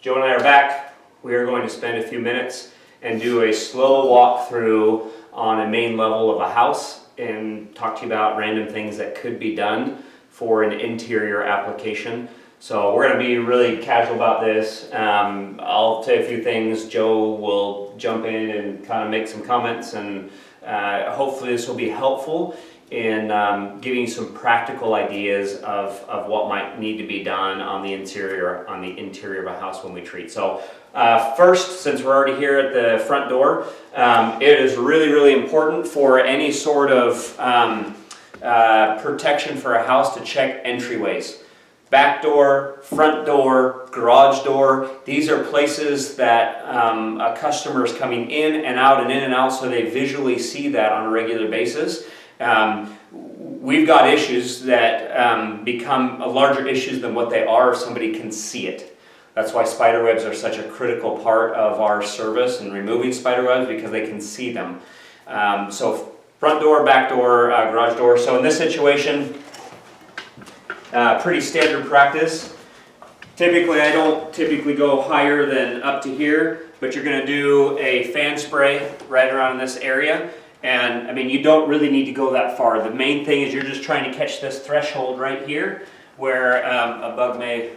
Joe and I are back. We are going to spend a few minutes and do a slow walkthrough on a main level of a house and talk to you about random things that could be done for an interior application. So we're going to be really casual about this. I'll say a few things. Joe will jump in and kind of make some comments, and hopefully this will be helpful in giving some practical ideas of what might need to be done on the interior of a house when we treat. So first, since we're already here at the front door, it is really important for any sort of protection for a house to check entryways. Back door, front door, garage door. These are places that a customer is coming in and out, so they visually see that on a regular basis. We've got issues that become larger issues than what they are if somebody can see it. That's why spider webs are such a critical part of our service and removing spider webs, because they can see them. So front door, back door, garage door. So in this situation, pretty standard practice. Typically, I don't go higher than up to here, but you're going to do a fan spray right around this area. And I mean, you don't really need to go that far. The main thing is you're just trying to catch this threshold right here where a bug may,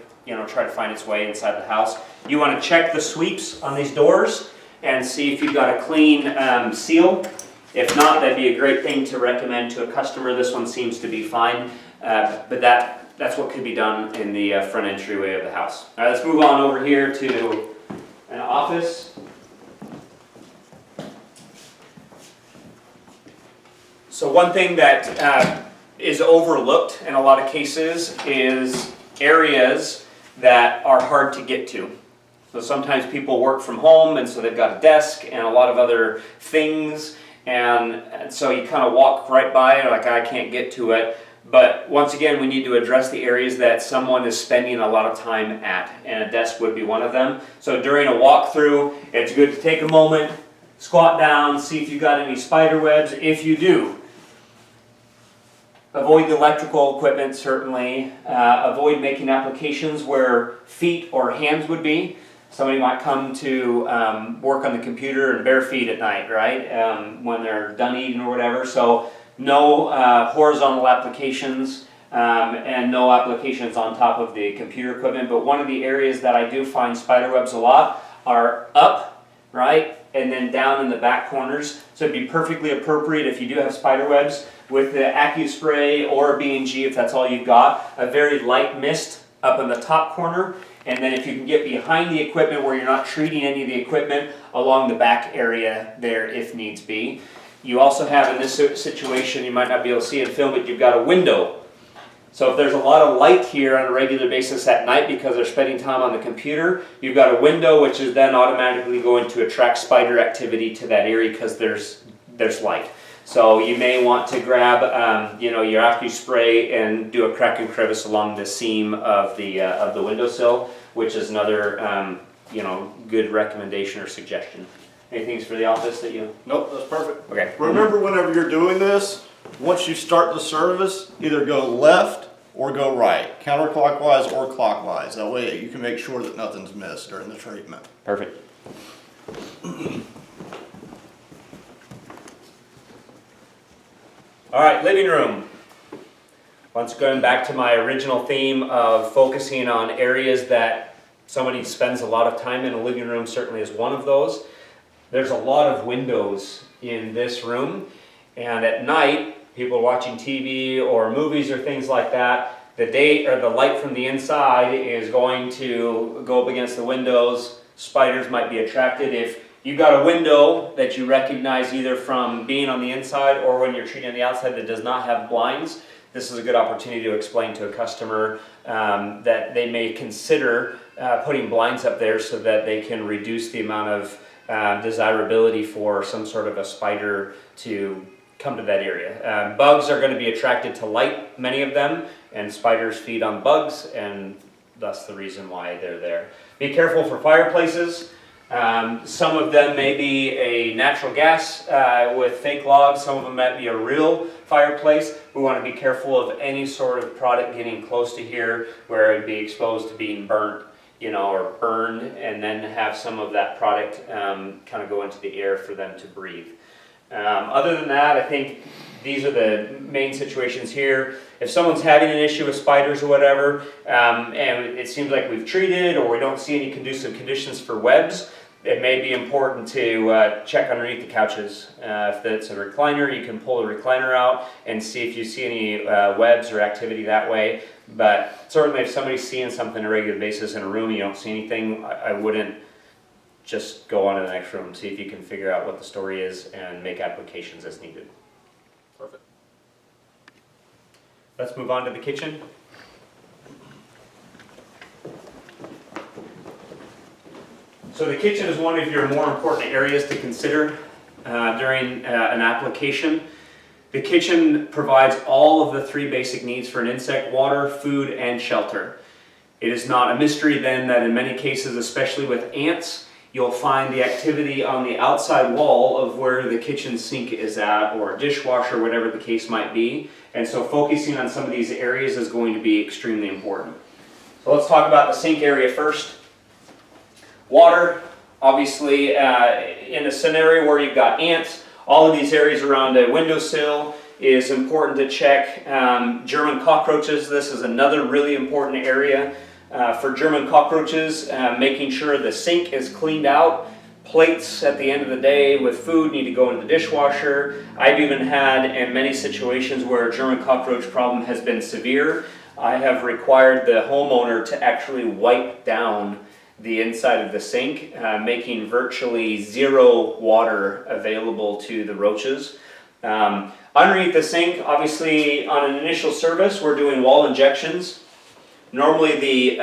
try to find its way inside the house. You want to check the sweeps on these doors and see if you've got a clean seal. If not, that'd be a great thing to recommend to a customer. This one seems to be fine, but that's what could be done in the front entryway of the house. All right, let's move on over here to an office. So one thing that is overlooked in a lot of cases is areas that are hard to get to. So sometimes people work from home, and so they've got a desk and a lot of other things, and so you kind of walk right by it like, I can't get to it. But once again, we need to address the areas that someone is spending a lot of time at, and a desk would be one of them. So during a walkthrough, it's good to take a moment, squat down, see if you've got any spider webs. If you do, avoid the electrical equipment, certainly. Avoid making applications where feet or hands would be. Somebody might come to work on the computer and bare feet at night, right? When they're done eating or whatever. So no horizontal applications and no applications on top of the computer equipment. But one of the areas that I do find spider webs a lot are up, right? And then down in the back corners. So it'd be perfectly appropriate if you do have spider webs with the AccuSpray or B&G, if that's all you've got, a very light mist up in the top corner. And then if you can get behind the equipment where you're not treating any of the equipment, along the back area there if needs be. You also have in this situation, you might not be able to see it in film, but you've got a window. So if there's a lot of light here on a regular basis at night because they're spending time on the computer, you've got a window which is then automatically going to attract spider activity to that area because there's light. So you may want to grab your AccuSpray and do a crack and crevice along the seam of the windowsill, which is another good recommendation or suggestion. Anything for the office that you... Nope, that's perfect. Okay. Remember, whenever you're doing this, once you start the service, either go left or go right, counterclockwise or clockwise. That way you can make sure that nothing's missed during the treatment. Perfect. All right, living room. Once going back to my original theme of focusing on areas that somebody spends a lot of time in, a living room certainly is one of those. There's a lot of windows in this room, and at night, people watching TV or movies or things like that, the light from the inside is going to go up against the windows. Spiders might be attracted. If you've got a window that you recognize either from being on the inside or when you're treating on the outside that does not have blinds, this is a good opportunity to explain to a customer that they may consider putting blinds up there so that they can reduce the amount of desirability for some sort of a spider to come to that area. Bugs are going to be attracted to light, many of them, and spiders feed on bugs, and thus the reason why they're there. Be careful for fireplaces. Some of them may be a natural gas with fake logs. Some of them might be a real fireplace. We want to be careful of any sort of product getting close to here where it would be exposed to being burnt or burned, and then have some of that product kind of go into the air for them to breathe. Other than that, I think these are the main situations here. If someone's having an issue with spiders or whatever, and it seems like we've treated or we don't see any conducive conditions for webs, it may be important to check underneath the couches. If it's a recliner, you can pull the recliner out and see if you see any webs or activity that way. But certainly if somebody's seeing something on a regular basis in a room, you don't see anything, I wouldn't just go on to the next room, see if you can figure out what the story is and make applications as needed. Perfect. Let's move on to the kitchen. So the kitchen is one of your more important areas to consider during an application. The kitchen provides all of the three basic needs for an insect: water, food, and shelter. It is not a mystery then that in many cases, especially with ants, you'll find the activity on the outside wall of where the kitchen sink is at, or a dishwasher, whatever the case might be. And so focusing on some of these areas is going to be extremely important. So let's talk about the sink area first. Water, obviously, in a scenario where you've got ants, all of these areas around a windowsill is important to check. German cockroaches, this is another really important area. For German cockroaches, making sure the sink is cleaned out. Plates at the end of the day with food need to go into the dishwasher. I've even had in many situations where a German cockroach problem has been severe, I have required the homeowner to actually wipe down the inside of the sink, making virtually zero water available to the roaches. Underneath the sink, obviously on an initial service, we're doing wall injections. Normally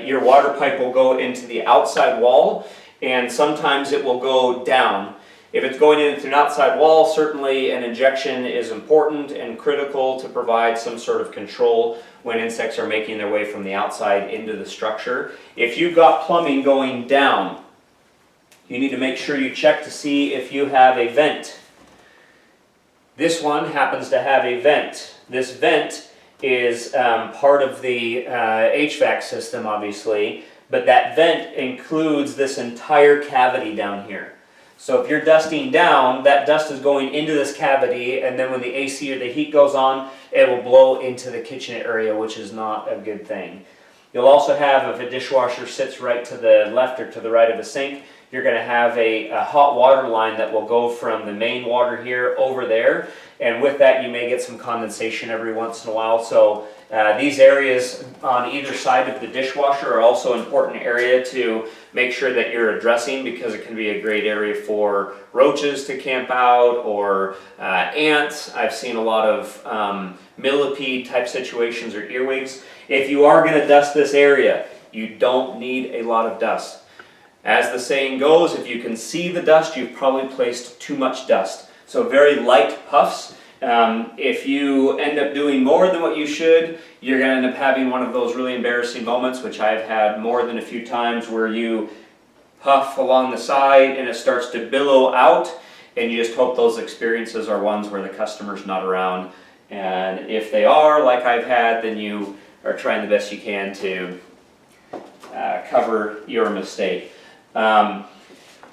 your water pipe will go into the outside wall, and sometimes it will go down. If it's going into an outside wall, certainly an injection is important and critical to provide some sort of control when insects are making their way from the outside into the structure. If you've got plumbing going down, you need to make sure you check to see if you have a vent. This one happens to have a vent. This vent is part of the HVAC system, obviously, but that vent includes this entire cavity down here. So if you're dusting down, that dust is going into this cavity, and then when the AC or the heat goes on, it will blow into the kitchen area, which is not a good thing. You'll also have, if a dishwasher sits right to the left or to the right of the sink, you're going to have a hot water line that will go from the main water here over there, and with that you may get some condensation every once in a while. So these areas on either side of the dishwasher are also an important area to make sure that you're addressing, because it can be a great area for roaches to camp out, or ants. I've seen a lot of millipede type situations, or earwigs. If you are going to dust this area, you don't need a lot of dust. As the saying goes, if you can see the dust, you've probably placed too much dust. So very light puffs. If you end up doing more than what you should, you're going to end up having one of those really embarrassing moments, which I've had more than a few times, where you puff along the side and it starts to billow out, and you just hope those experiences are ones where the customer's not around. And if they are, like I've had, then you are trying the best you can to cover your mistake.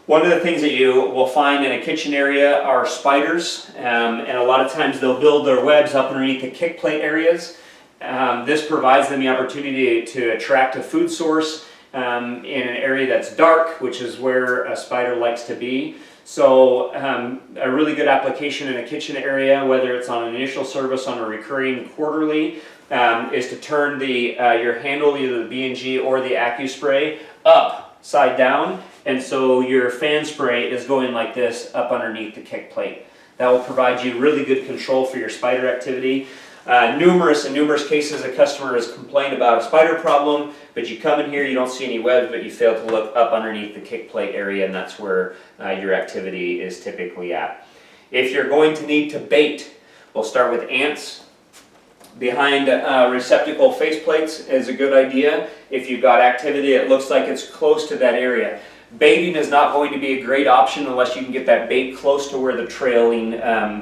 One of the things that you will find in a kitchen area are spiders, and a lot of times they'll build their webs up underneath the kick plate areas. This provides them the opportunity to attract a food source in an area that's dark, which is where a spider likes to be. So a really good application in a kitchen area, whether it's on an initial service, on a recurring quarterly, is to turn your handle, either the B&G or the AccuSpray, upside down, and so your fan spray is going like this up underneath the kick plate. That will provide you really good control for your spider activity. In numerous cases, a customer has complained about a spider problem, but you come in here, you don't see any webs, but you fail to look up underneath the kick plate area, and that's where your activity is typically at. If you're going to need to bait, we'll start with ants. Behind receptacle faceplates is a good idea. If you've got activity, it looks like it's close to that area. Baiting is not going to be a great option unless you can get that bait close to where the trailing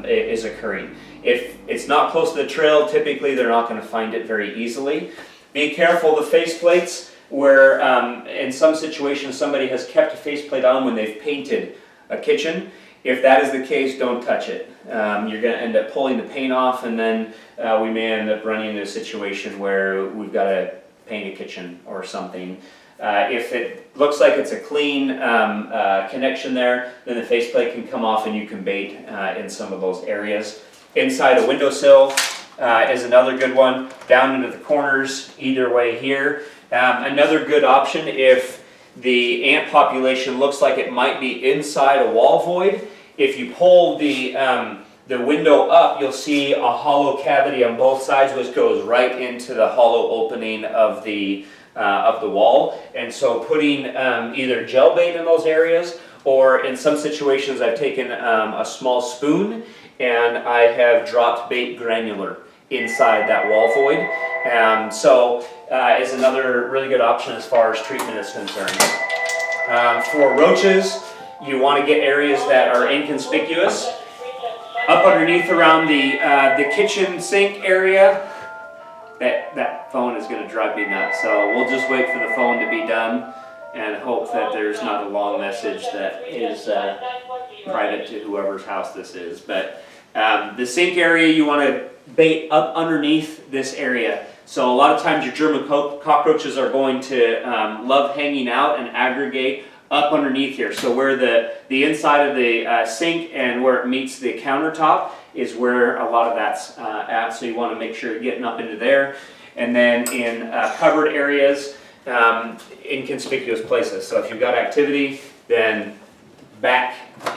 is occurring. If it's not close to the trail, typically they're not going to find it very easily. Be careful, the faceplates, where in some situations somebody has kept a faceplate on when they've painted a kitchen. If that is the case, don't touch it. You're going to end up pulling the paint off, and then we may end up running into a situation where we've got to paint a kitchen or something. If it looks like it's a clean connection there, then the faceplate can come off and you can bait in some of those areas. Inside a windowsill is another good one, down into the corners, either way here. Another good option if the ant population looks like it might be inside a wall void. If you pull the window up, you'll see a hollow cavity on both sides, which goes right into the hollow opening of the wall. And so putting either gel bait in those areas, or in some situations I've taken a small spoon and I have dropped bait granular inside that wall void. Is another really good option as far as treatment is concerned. For roaches, you want to get areas that are inconspicuous. Up underneath around the kitchen sink area, that phone is going to drive me nuts. So we'll just wait for the phone to be done and hope that there's not a long message that is private to whoever's house this is. But the sink area, you want to bait up underneath this area. So a lot of times your German cockroaches are going to love hanging out and aggregate up underneath here. So where the inside of the sink and where it meets the countertop is where a lot of that's at. So you want to make sure you're getting up into there. And then in covered areas, inconspicuous places. So if you've got activity, then back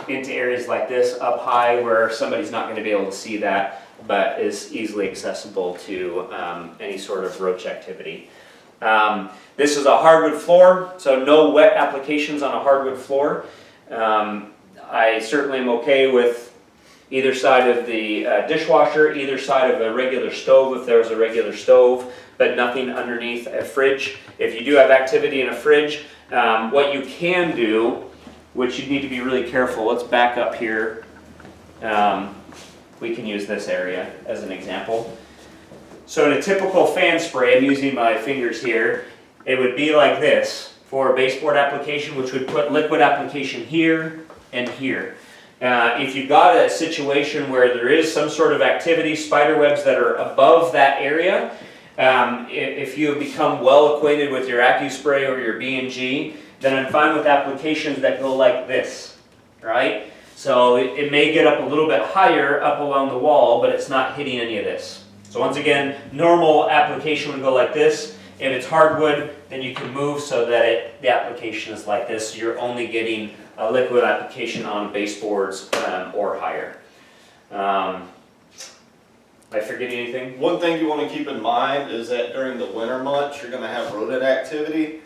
into areas like this, up high where somebody's not going to be able to see that, but is easily accessible to any sort of roach activity. This is a hardwood floor, so no wet applications on a hardwood floor. I certainly am okay with either side of the dishwasher, either side of a regular stove if there was a regular stove, but nothing underneath a fridge. If you do have activity in a fridge, what you can do, which you need to be really careful, let's back up here. We can use this area as an example. So in a typical fan spray, I'm using my fingers here, it would be like this for a baseboard application, which would put liquid application here and here. If you've got a situation where there is some sort of activity, spider webs that are above that area, if you have become well acquainted with your AccuSpray or your B&G, then I'm fine with applications that go like this, right? So it may get up a little bit higher up along the wall, but it's not hitting any of this. So once again, normal application would go like this. If it's hardwood, then you can move so that the application is like this. So you're only getting a liquid application on baseboards or higher. Am I forgetting anything? One thing you want to keep in mind is that during the winter months, you're going to have rodent activity.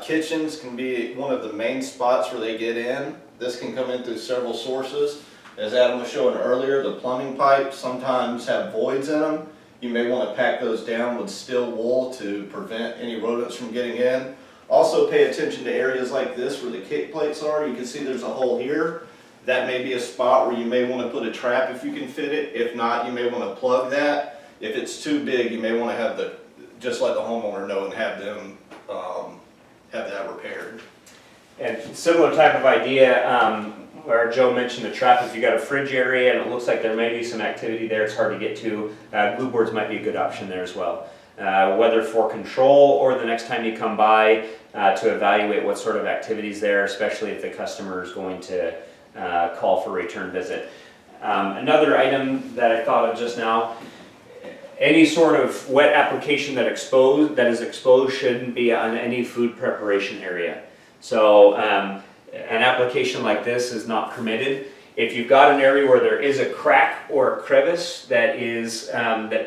Kitchens can be one of the main spots where they get in. This can come in through several sources. As Adam was showing earlier, the plumbing pipes sometimes have voids in them. You may want to pack those down with steel wool to prevent any rodents from getting in. Also pay attention to areas like this where the kick plates are. You can see there's a hole here. That may be a spot where you may want to put a trap if you can fit it. If not, you may want to plug that. If it's too big, you may want to have just let the homeowner know and have them have that repaired. And similar type of idea, where Joe mentioned a trap. If you got a fridge area and it looks like there may be some activity there, it's hard to get to, glue boards might be a good option there as well. Whether for control or the next time you come by to evaluate what sort of activities there, especially if the customer is going to call for a return visit. Another item that I thought of just now, any sort of wet application that is exposed shouldn't be on any food preparation area. So an application like this is not permitted. If you've got an area where there is a crack or a crevice that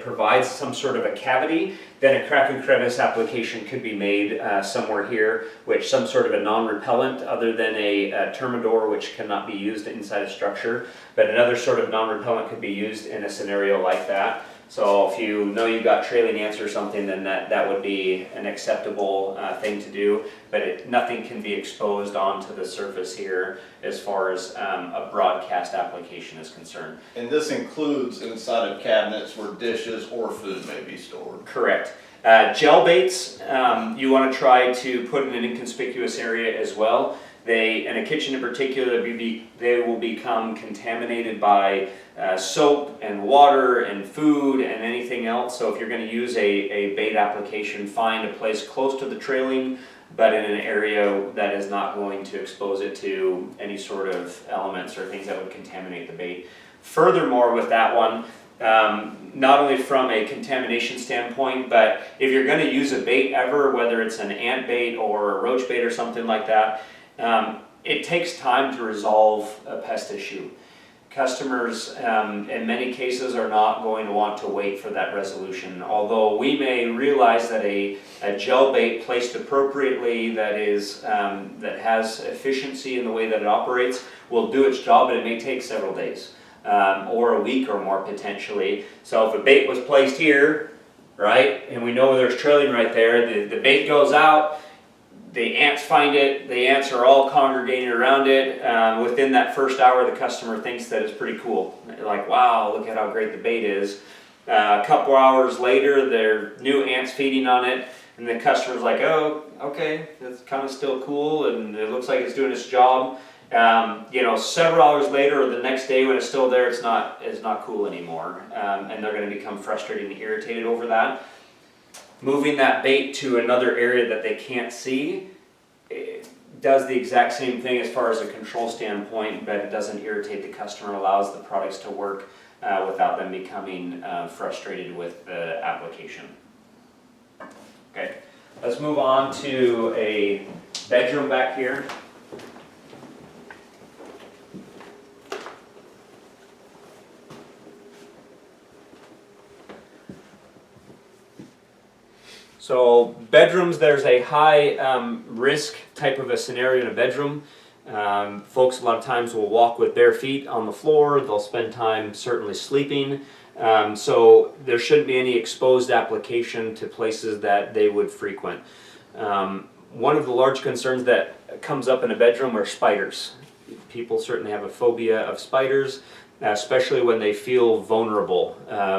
provides some sort of a cavity, then a crack and crevice application could be made somewhere here, which some sort of a non-repellent other than a Thermador, which cannot be used inside a structure, but another sort of non-repellent could be used in a scenario like that. So if you know you've got trailing ants or something, then that would be an acceptable thing to do, but nothing can be exposed onto the surface here as far as a broadcast application is concerned. And this includes inside of cabinets where dishes or food may be stored. Correct. Gel baits, you want to try to put in an inconspicuous area as well. In a kitchen in particular, they will become contaminated by soap and water and food and anything else. So if you're going to use a bait application, find a place close to the trailing, but in an area that is not going to expose it to any sort of elements or things that would contaminate the bait. Furthermore, with that one, not only from a contamination standpoint, but if you're going to use a bait ever, whether it's an ant bait or a roach bait or something like that, it takes time to resolve a pest issue. Customers, in many cases, are not going to want to wait for that resolution. Although we may realize that a gel bait placed appropriately that has efficiency in the way that it operates will do its job, but it may take several days. Or a week or more potentially. So if a bait was placed here, right, and we know there's trailing right there, the bait goes out, the ants find it, the ants are all congregating around it. Within that first hour, the customer thinks that it's pretty cool. They're like, wow, look at how great the bait is. A couple hours later, there are new ants feeding on it, and the customer's like, oh, okay, that's kind of still cool, and it looks like it's doing its job. Several hours later or the next day when it's still there, it's not cool anymore, and they're going to become frustrated and irritated over that. Moving that bait to another area that they can't see, it does the exact same thing as far as a control standpoint, but it doesn't irritate the customer, allows the products to work without them becoming frustrated with the application. Okay, let's move on to a bedroom back here. So bedrooms, there's a high risk type of a scenario in a bedroom. Folks a lot of times will walk with bare feet on the floor. They'll spend time certainly sleeping. So there shouldn't be any exposed application to places that they would frequent. One of the large concerns that comes up in a bedroom are spiders. People certainly have a phobia of spiders, especially when they feel vulnerable,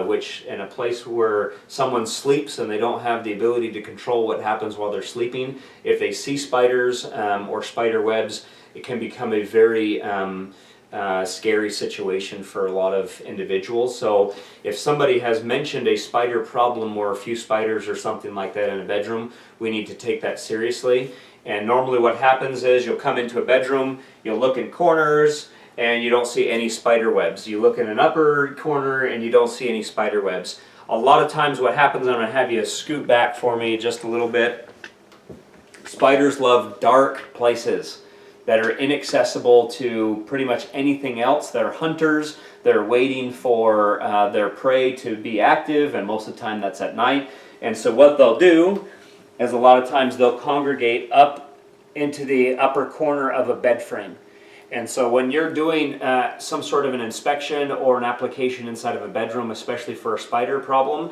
which in a place where someone sleeps and they don't have the ability to control what happens while they're sleeping, if they see spiders or spider webs, it can become a very scary situation for a lot of individuals. So if somebody has mentioned a spider problem or a few spiders or something like that in a bedroom, we need to take that seriously. And normally what happens is you'll come into a bedroom, you'll look in corners, and you don't see any spider webs. You look in an upper corner and you don't see any spider webs. A lot of times what happens, I'm going to have you scoot back for me just a little bit. Spiders love dark places that are inaccessible to pretty much anything else. They're hunters. They're waiting for their prey to be active, and most of the time that's at night. And so what they'll do is a lot of times they'll congregate up into the upper corner of a bed frame. And so when you're doing some sort of an inspection or an application inside of a bedroom, especially for a spider problem,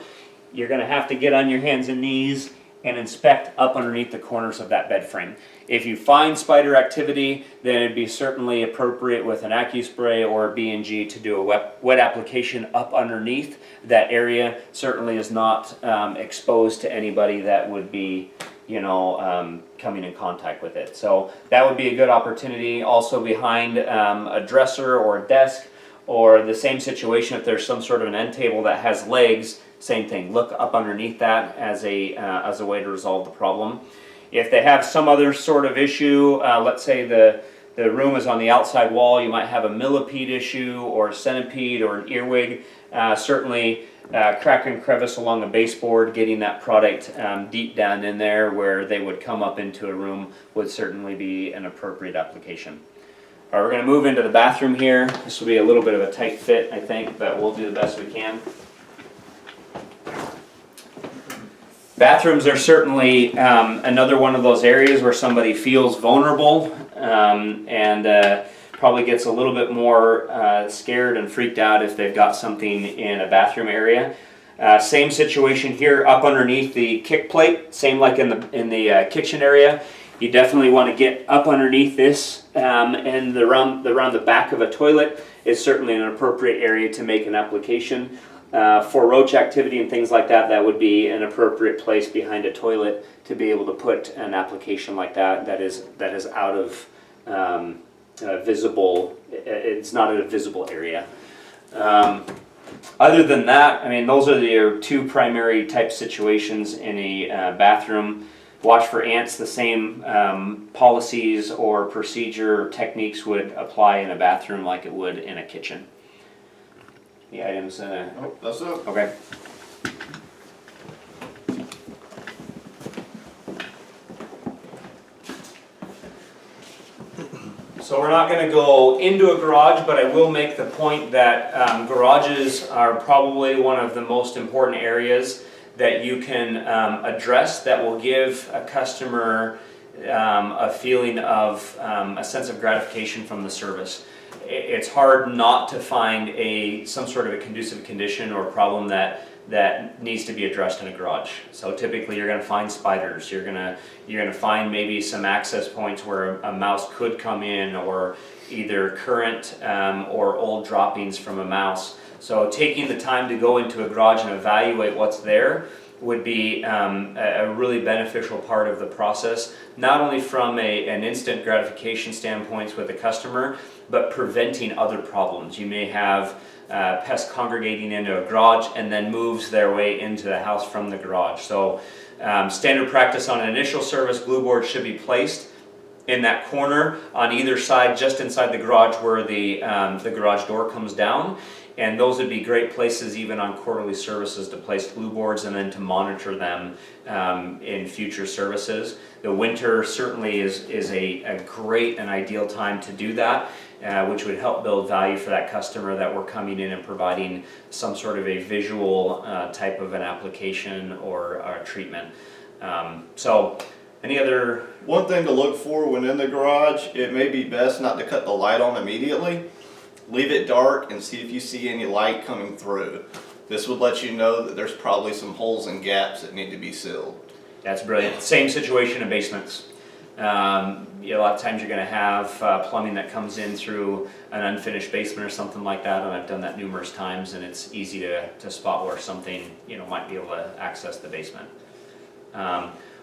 you're going to have to get on your hands and knees and inspect up underneath the corners of that bed frame. If you find spider activity, then it'd be certainly appropriate with an AccuSpray or a B&G to do a wet application up underneath that area. Certainly is not exposed to anybody that would be coming in contact with it. So that would be a good opportunity. Also behind a dresser or a desk, or the same situation if there's some sort of an end table that has legs, same thing. Look up underneath that as a way to resolve the problem. If they have some other sort of issue, let's say the room is on the outside wall, you might have a millipede issue or a centipede or an earwig. Certainly crack and crevice along the baseboard, getting that product deep down in there where they would come up into a room would certainly be an appropriate application. All right, we're going to move into the bathroom here. This will be a little bit of a tight fit, I think, but we'll do the best we can. Bathrooms are certainly another one of those areas where somebody feels vulnerable and probably gets a little bit more scared and freaked out if they've got something in a bathroom area. Same situation here up underneath the kick plate, same like in the kitchen area. You definitely want to get up underneath this, and around the back of a toilet is certainly an appropriate area to make an application. For roach activity and things like that, that would be an appropriate place behind a toilet to be able to put an application like that that is out of visible. It's not in a visible area. Other than that, I mean, those are your two primary type situations in a bathroom. Watch for ants. The same policies or procedure techniques would apply in a bathroom like it would in a kitchen. The items. Oh, that's it. Okay. So we're not going to go into a garage, but I will make the point that garages are probably one of the most important areas that you can address that will give a customer a feeling of a sense of gratification from the service. It's hard not to find some sort of a conducive condition or problem that needs to be addressed in a garage. So typically you're going to find spiders, you're going to find maybe some access points where a mouse could come in, or either current or old droppings from a mouse. So taking the time to go into a garage and evaluate what's there would be a really beneficial part of the process, not only from an instant gratification standpoint with the customer, but preventing other problems. You may have pests congregating into a garage and then moves their way into the house from the garage. So standard practice on an initial service, glue boards should be placed in that corner on either side, just inside the garage where the garage door comes down. And those would be great places even on quarterly services to place glue boards and then to monitor them in future services. The winter certainly is a great and ideal time to do that, which would help build value for that customer that we're coming in and providing some sort of a visual type of an application or treatment. So any other? One thing to look for when in the garage, it may be best not to cut the light on immediately. Leave it dark and see if you see any light coming through. This would let you know that there's probably some holes and gaps that need to be sealed. That's brilliant. Same situation in basements. A lot of times you're going to have plumbing that comes in through an unfinished basement or something like that, and I've done that numerous times, and it's easy to spot where something might be able to access the basement.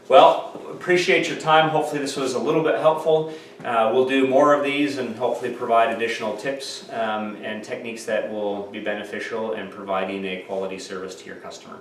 Well, appreciate your time. Hopefully this was a little bit helpful. We'll do more of these and hopefully provide additional tips and techniques that will be beneficial in providing a quality service to your customer.